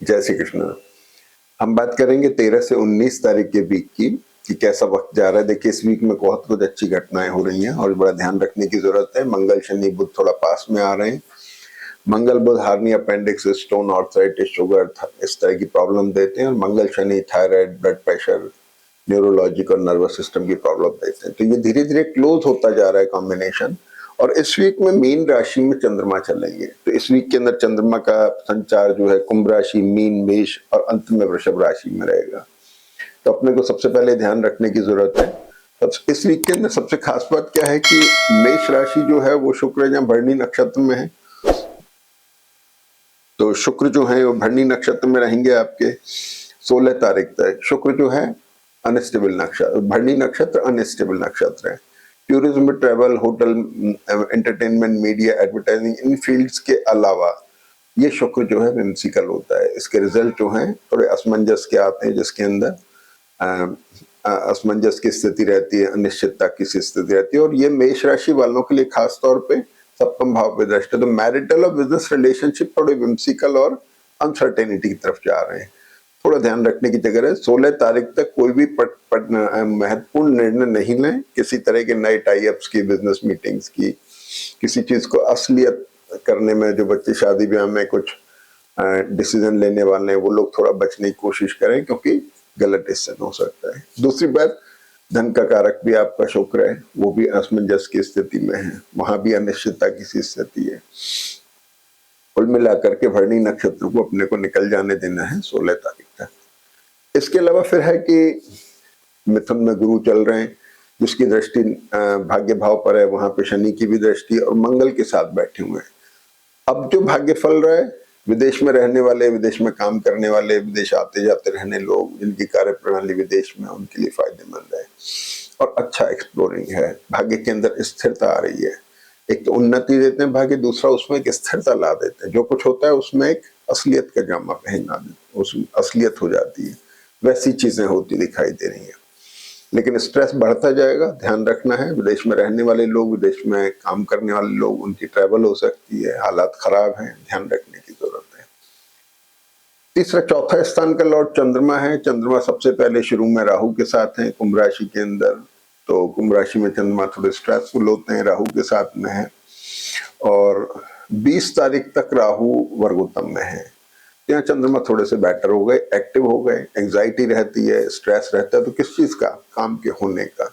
जय श्री कृष्ण। हम बात करेंगे 13 से 19 तारीख के वीक की कि कैसा वक्त जा रहा है। देखिए इस वीक में बहुत कुछ अच्छी घटनाएं हो रही हैं और बड़ा ध्यान रखने की जरूरत है। मंगल शनि बुध थोड़ा पास में आ रहे हैं। मंगल बुध hernia, appendix, stone, arthritis, sugar इस तरह की प्रॉब्लम देते हैं और मंगल शनि थायराइड, ब्लड प्रेशर, न्यूरोलॉजिक और नर्वस सिस्टम की प्रॉब्लम देते हैं। तो ये धीरे धीरे क्लोज होता जा रहा है कॉम्बिनेशन। और इस वीक में मीन राशि में चंद्रमा चलेंगे, तो इस वीक के अंदर चंद्रमा का संचार जो है कुंभ राशि, मीन, मेष और अंत में वृषभ राशि में रहेगा। तो अपने को सबसे पहले ध्यान रखने की जरूरत है। इस वीक के अंदर सबसे खास बात क्या है कि मेष राशि जो है वो शुक्र जहाँ भरणी नक्षत्र में है, तो शुक्र जो है वो भरणी नक्षत्र में रहेंगे आपके 16 तारीख तक। शुक्र जो है अनस्टेबल नक्षत्र, भरणी नक्षत्र अनस्टेबल नक्षत्र है। Tourism, travel, hotel, entertainment, media, advertising, इन फील्ड्स के अलावा ये शुक्र जो है विम्सिकल होता है। इसके रिजल्ट जो हैं थोड़े असमंजस के आते हैं, जिसके अंदर असमंजस की स्थिति रहती है, अनिश्चितता की स्थिति रहती है। और ये मेष राशि वालों के लिए खास तौर पे सप्तम भाव पे दृष्टि, तो मैरिटल और बिजनेस रिलेशनशिप थोड़े विम्सिकल और अनसर्टेनिटी की तरफ जा रहे हैं। थोड़ा ध्यान रखने की जगह है। 16 तारीख तक कोई भी महत्वपूर्ण निर्णय नहीं लें, किसी तरह के नए टाई अप्स की, बिजनेस मीटिंग्स की, किसी चीज को असलियत करने में। जो बच्चे शादी ब्याह में कुछ डिसीजन लेने वाले हैं वो लोग थोड़ा बचने की कोशिश करें, क्योंकि गलत डिसीजन हो सकता है। दूसरी बात, धन का कारक भी आपका शुक्र है, वो भी असमंजस की स्थिति में है, वहां भी अनिश्चितता की स्थिति है। कुल मिलाकर के भरणी नक्षत्र को अपने को निकल जाने देना है 16 तारीख तक। इसके अलावा फिर है कि मिथुन में गुरु चल रहे हैं, जिसकी दृष्टि भाग्य भाव पर है, वहां पे शनि की भी दृष्टि और मंगल के साथ बैठे हुए हैं। अब जो भाग्य फल रहा है, विदेश में रहने वाले, विदेश में काम करने वाले, विदेश आते जाते रहने लोग जिनकी कार्य प्रणाली विदेश में, उनके लिए फायदेमंद है और अच्छा एक्सप्लोरिंग है। भाग्य के अंदर स्थिरता आ रही है। एक तो उन्नति देते हैं भाग्य, दूसरा उसमें एक स्थिरता ला देते हैं। जो कुछ होता है उसमें एक असलियत का जामा पहना देते हैं, उसमें असलियत हो जाती है। वैसी चीजें होती दिखाई दे रही है। लेकिन स्ट्रेस बढ़ता जाएगा, ध्यान रखना है। विदेश में रहने वाले लोग, विदेश में काम करने वाले लोग, उनकी ट्रैवल हो सकती है, हालात खराब हैं, ध्यान रखने की जरूरत है। तीसरा, चौथा स्थान का लॉर्ड चंद्रमा है। चंद्रमा सबसे पहले शुरू में राहु के साथ है कुंभ राशि के अंदर, तो कुंभ राशि में चंद्रमा थोड़े स्ट्रेसफुल होते हैं, राहु के साथ में है। और 20 तारीख तक राहु वर्गोत्तम में है। यहाँ चंद्रमा थोड़े से बेटर हो गए, एक्टिव हो गए। एंजाइटी रहती है, स्ट्रेस रहता है, तो किस चीज का, काम के होने का।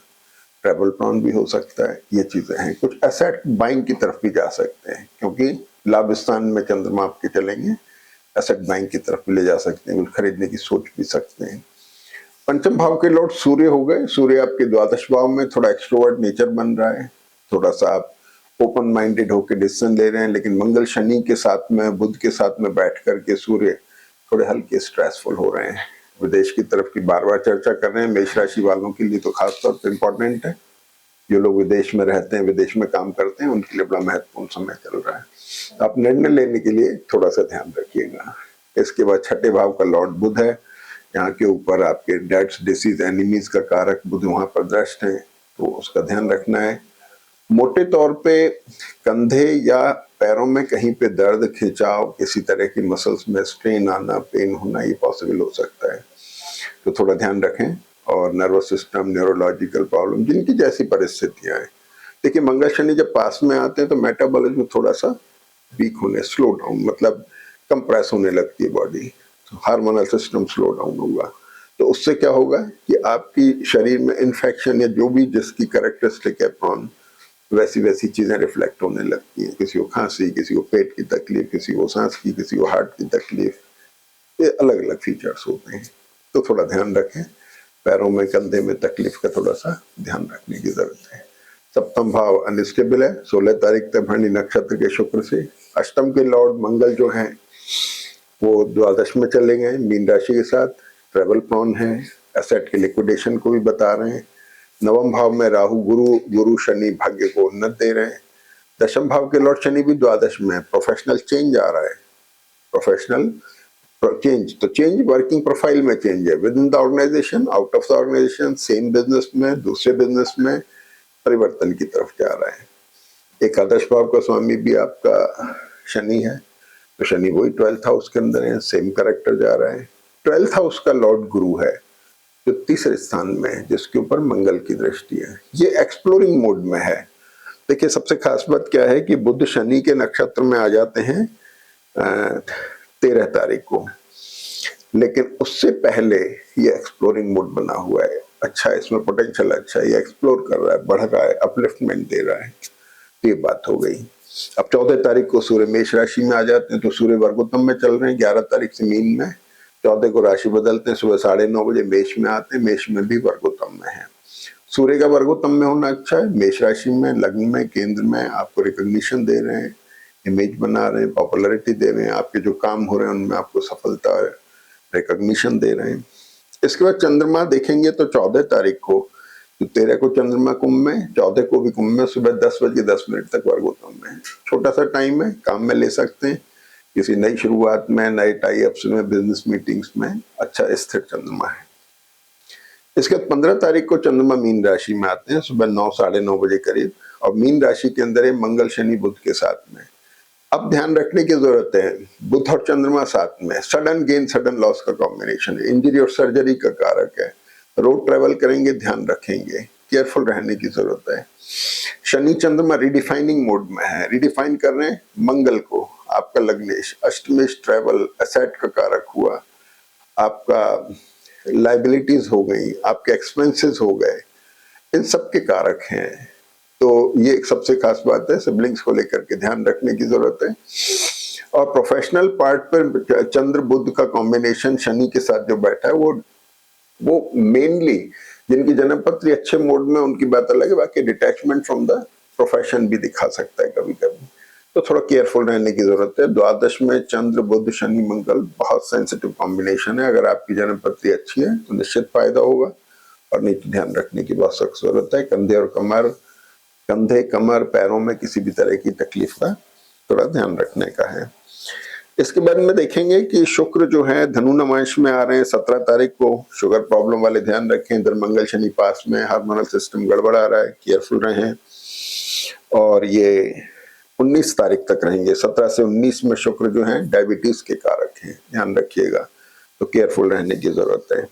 ट्रैवल प्लान भी हो सकता है, ये चीजें हैं। कुछ एसेट बाइंग की तरफ भी जा सकते हैं, क्योंकि लाभ स्थान में चंद्रमा आपके चलेंगे, एसेट बाइंग की तरफ भी ले जा सकते हैं, कुछ खरीदने की सोच भी सकते हैं। पंचम भाव के लॉर्ड सूर्य हो गए। सूर्य आपके द्वादश भाव में, थोड़ा एक्सट्रोवर्ट नेचर बन रहा है, थोड़ा सा आप ओपन माइंडेड होकर डिसीजन ले रहे हैं। लेकिन मंगल शनि के साथ में, बुध के साथ में बैठ करके सूर्य थोड़े हल्के स्ट्रेसफुल हो रहे हैं। विदेश की तरफ की बार बार चर्चा कर रहे हैं। मेष राशि वालों के लिए तो खास तौर पर इम्पोर्टेंट है। जो लोग विदेश में रहते हैं, विदेश में काम करते हैं, उनके लिए बड़ा महत्वपूर्ण समय चल रहा है। आप निर्णय लेने के लिए थोड़ा सा ध्यान रखिएगा। इसके बाद छठे भाव का लॉर्ड बुध है। यहाँ के ऊपर आपके डेट्स, डिसीज, एनिमीज का कारक बुध वहां पर दृष्ट है, तो उसका ध्यान रखना है। मोटे तौर पे कंधे या पैरों में कहीं पे दर्द, खिंचाव, किसी तरह की मसल्स में स्ट्रेन आना, पेन होना, ये पॉसिबल हो सकता है, तो थोड़ा ध्यान रखें। और नर्वस सिस्टम, न्यूरोलॉजिकल प्रॉब्लम, जिनकी जैसी परिस्थितियां हैं। देखिए मंगल शनि जब पास में आते हैं तो मेटाबॉलिज्म थोड़ा सा वीक होने, स्लो डाउन, मतलब कंप्रेस होने लगती है बॉडी, तो हार्मोनल सिस्टम स्लो डाउन होगा। तो उससे क्या होगा कि आपकी शरीर में इन्फेक्शन या जो भी जिसकी कैरेक्टरिस्टिक है प्रॉन, वैसी वैसी चीजें रिफ्लेक्ट होने लगती हैं। किसी को खांसी, किसी को पेट की तकलीफ, किसी को सांस की, किसी को हार्ट की तकलीफ, ये अलग अलग फीचर्स होते हैं। तो थोड़ा ध्यान रखें। पैरों में, कंधे में तकलीफ का थोड़ा सा ध्यान रखने की जरूरत है। सप्तम भाव अनस्टेबल है 16 तारीख तक भरणी नक्षत्र के शुक्र से। अष्टम के लॉर्ड मंगल जो हैं वो द्वादश में चले गए मीन राशि के साथ। ट्रेवल प्लान है, एसेट के लिक्विडेशन को भी बता रहे हैं। नवम भाव में राहु, गुरु शनि भाग्य को उन्नत दे रहे हैं। दशम भाव के लॉर्ड शनि भी द्वादश में। प्रोफेशनल चेंज आ रहा है, प्रोफेशनल चेंज, तो चेंज वर्किंग प्रोफाइल में चेंज है, within the organisation, out of the organisation, same business में, दूसरे बिजनेस में परिवर्तन की तरफ जा रहा है। एकादश भाव का स्वामी भी आपका शनि है, तो शनि वही 12th हाउस के अंदर है, सेम करेक्टर जा रहा है। 12th हाउस का लॉर्ड गुरु है जो तीसरे स्थान में है, जिसके ऊपर मंगल की दृष्टि है। ये एक्सप्लोरिंग मोड में है। देखिए सबसे खास बात क्या है कि बुध शनि के नक्षत्र में आ जाते हैं 13 तारीख को, लेकिन उससे पहले ये एक्सप्लोरिंग मोड बना हुआ है। अच्छा, इसमें पोटेंशियल अच्छा है, ये एक्सप्लोर कर रहा है, बढ़ रहा है, अपलिफ्टमेंट दे रहा है। तो ये बात हो गई। अब 14 तारीख को सूर्य मेष राशि में आ जाते हैं, तो सूर्य वर्गोत्तम में चल रहे हैं, 11 तारीख से मीन में, 14 को राशि बदलते हैं, सुबह 9:30 बजे मेष में आते हैं, मेष में भी वर्गोत्तम में है। सूर्य का वर्गोत्तम में होना अच्छा है। मेष राशि में, लग्न में, केंद्र में आपको रिकॉग्निशन दे रहे हैं, इमेज बना रहे हैं, पॉपुलैरिटी दे रहे हैं, आपके जो काम हो रहे हैं उनमें आपको सफलता, रिकॉग्निशन दे रहे हैं। इसके बाद चंद्रमा देखेंगे तो 14 तारीख को, तो 13 को चंद्रमा कुंभ में, 14 को भी कुंभ में, सुबह 10:10 तक वर्गोत्तम में है। छोटा सा टाइम है, काम में ले सकते हैं, किसी नई शुरुआत में, नए टाई अप्स में, बिजनेस मीटिंग्स में अच्छा स्थिर चंद्रमा है। इसके बाद 15 तारीख को चंद्रमा मीन राशि में आते हैं, सुबह 9, 9:30 बजे करीब, और मीन राशि के अंदर है मंगल शनि बुध के साथ में। अब ध्यान रखने की जरूरत है, बुध और चंद्रमा साथ में, सडन गेन सडन लॉस का कॉम्बिनेशन है, इंजरी और सर्जरी का कारक है। रोड ट्रेवल करेंगे, ध्यान रखेंगे, केयरफुल रहने की जरूरत है। शनि चंद्रमा रिडिफाइनिंग मोड में है, रिडिफाइन कर रहे हैं मंगल को, आपका लग्नेश, अष्टमेश ट्रेवल एसेट का कारक हुआ, आपका लाइबिलिटीज हो गई, आपके एक्सपेंसेस हो गए, इन सब के कारक हैं। तो ये एक सबसे खास बात है, सिबलिंग्स को लेकर के ध्यान रखने की जरूरत है। और प्रोफेशनल पार्ट पर चंद्र बुध का कॉम्बिनेशन शनि के साथ जो बैठा है, वो मेनली जिनकी जन्म पत्री अच्छे मोड में, उनकी बात अलग है, बाकी डिटैचमेंट फ्रॉम द प्रोफेशन भी दिखा सकता है कभी कभी, तो थोड़ा केयरफुल रहने की जरूरत है। द्वादश में चंद्र बुध शनि मंगल बहुत सेंसिटिव कॉम्बिनेशन है। अगर आपकी जन्म पत्री अच्छी है तो निश्चित फायदा होगा, और नहीं तो ध्यान रखने की बहुत सख्त जरूरत है। कंधे कमर पैरों में किसी भी तरह की तकलीफ का थोड़ा ध्यान रखने का है। इसके बाद में देखेंगे कि शुक्र जो है धनु नमांश में आ रहे हैं 17 तारीख को। शुगर प्रॉब्लम वाले ध्यान रखें, इधर मंगल शनि पास में, हार्मोनल सिस्टम गड़बड़ा रहा है, केयरफुल रहें। और ये 19 तारीख तक रहेंगे, 17 से 19 में शुक्र जो है डायबिटीज के कारक हैं, ध्यान रखिएगा, तो केयरफुल रहने की जरूरत है।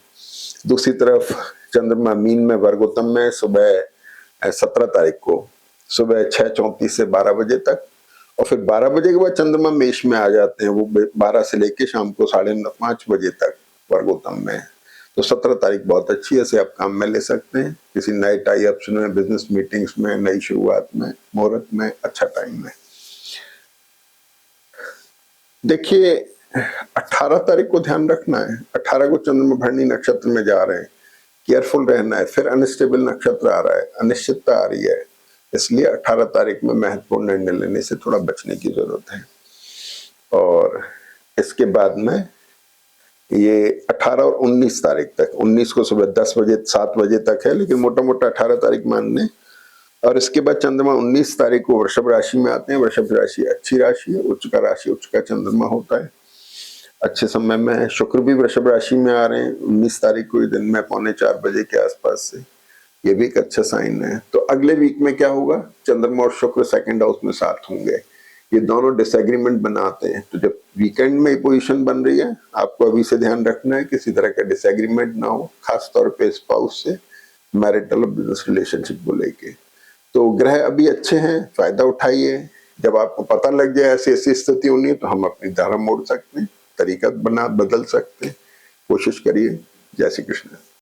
दूसरी तरफ चंद्रमा मीन में वर्गोत्तम में, सुबह 17 तारीख को सुबह 6:34 से 12 बजे तक, और फिर 12 बजे के बाद चंद्रमा मेष में आ जाते हैं, वो 12 से लेके शाम को 5:30 बजे तक वर्गोत्तम में है। तो 17 तारीख बहुत अच्छी है, इसे आप काम में ले सकते हैं, किसी नए टाई अप्स में, बिजनेस मीटिंग्स में, नई शुरुआत में, मुहूर्त में अच्छा टाइम है। देखिए 18 तारीख को ध्यान रखना है, 18 को चंद्रमा भरणी नक्षत्र में जा रहे हैं, केयरफुल रहना है। फिर अनस्टेबल नक्षत्र आ रहा है, अनिश्चितता आ रही है, इसलिए 18 तारीख में महत्वपूर्ण निर्णय लेने से थोड़ा बचने की जरूरत है। और इसके बाद में ये 18 और 19 तारीख तक, 19 को सुबह 10 बजे 7 बजे तक है, लेकिन मोटा मोटा 18 तारीख मान लें। और इसके बाद चंद्रमा 19 तारीख को वृषभ राशि में आते हैं। वृषभ राशि अच्छी राशि है, उच्च का राशि, उच्च का चंद्रमा होता है, अच्छे समय में है। शुक्र भी वृषभ राशि में आ रहे हैं 19 तारीख को, दिन में 3:45 बजे के आसपास से, ये भी एक अच्छा साइन है। तो अगले वीक में क्या होगा, चंद्रमा और शुक्र सेकंड हाउस में साथ होंगे, ये दोनों डिसएग्रीमेंट बनाते हैं। तो जब वीकेंड में पोजीशन बन रही है, आपको अभी से ध्यान रखना है किसी तरह का डिसएग्रीमेंट ना हो, खासतौर पे स्पाउस से, मैरिटल और बिजनेस रिलेशनशिप को लेके। तो ग्रह अभी अच्छे हैं, फायदा उठाइए। जब आपको पता लग जाए ऐसी ऐसी स्थिति होनी है, तो हम अपनी धारा मोड़ सकते हैं, तरीका बदल सकते हैं। कोशिश करिए। जय श्री कृष्ण।